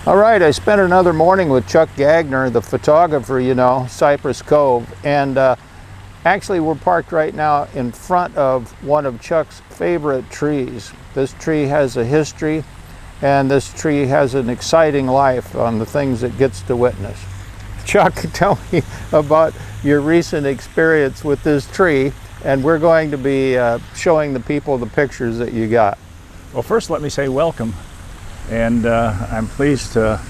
All right, I spent another morning with Chuck Gagnier, the photographer, you know, Cypress Cove, and actually we're parked right now in front of one of Chuck's favorite trees. This tree has a history, and this tree has an exciting life on the things it gets to witness. Chuck, tell me about your recent experience with this tree, and we're going to be showing the people the pictures that you got. Well, first let me say welcome, and I'm pleased to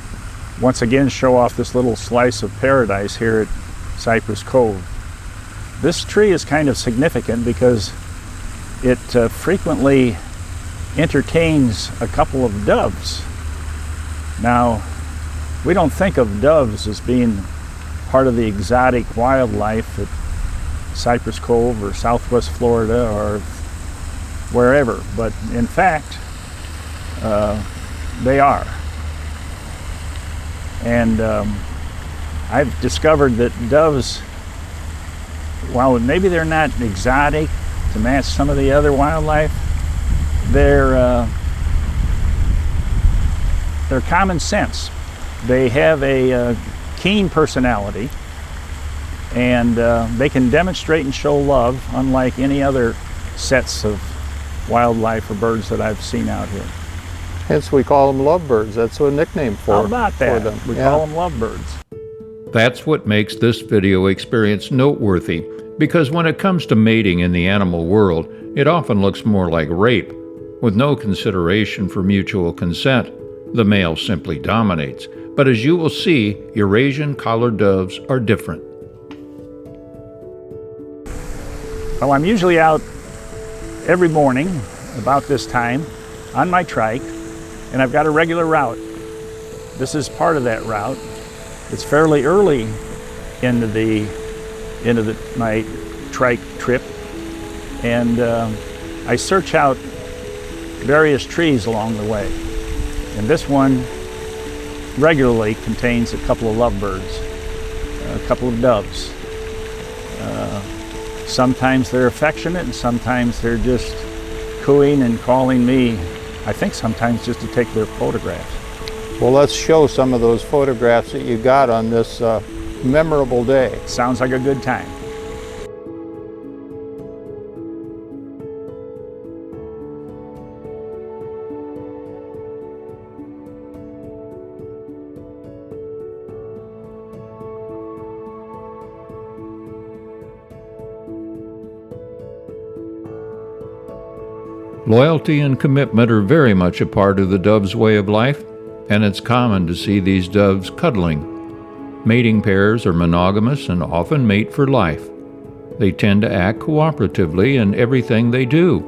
once again show off this little slice of paradise here at Cypress Cove. This tree is kind of significant because it frequently entertains a couple of doves. Now, we don't think of doves as being part of the exotic wildlife at Cypress Cove or Southwest Florida or wherever, but in fact, they are. And I've discovered that doves, while maybe they're not exotic to match some of the other wildlife, they're common sense. They have a keen personality, and they can demonstrate and show love unlike any other sets of wildlife or birds that I've seen out here. Hence we call them lovebirds. That's a nickname for them. How about that? We call them lovebirds. That's what makes this video experience noteworthy, because when it comes to mating in the animal world, it often looks more like rape. With no consideration for mutual consent, the male simply dominates. But as you will see, Eurasian collared doves are different. Well, I'm usually out every morning about this time on my trike, and I've got a regular route. This is part of that route. It's fairly early into my trike trip, and I search out various trees along the way. And this one regularly contains a couple of lovebirds, a couple of doves. Sometimes they're affectionate, and sometimes they're just cooing and calling me, I think sometimes just to take their photographs. Well, let's show some of those photographs that you got on this memorable day. Sounds like a good time. Loyalty and commitment are very much a part of the dove's way of life, and it's common to see these doves cuddling. Mating pairs are monogamous and often mate for life. They tend to act cooperatively in everything they do,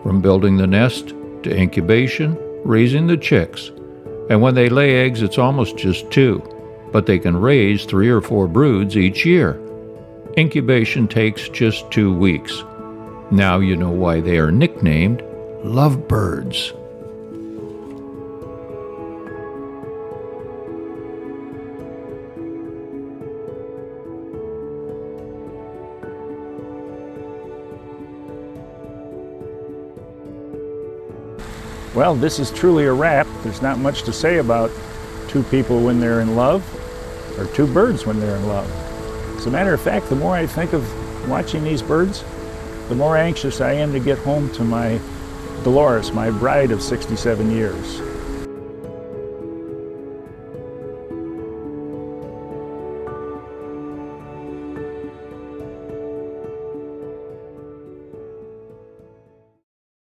from building the nest to incubation, raising the chicks. And when they lay eggs, it's almost just 2, but they can raise 3 or 4 broods each year. Incubation takes just 2 weeks. Now you know why they are nicknamed lovebirds. Well, this is truly a wrap. There's not much to say about 2 people when they're in love, or 2 birds when they're in love. As a matter of fact, the more I think of watching these birds, the more anxious I am to get home to my Dolores, my bride of 67 years.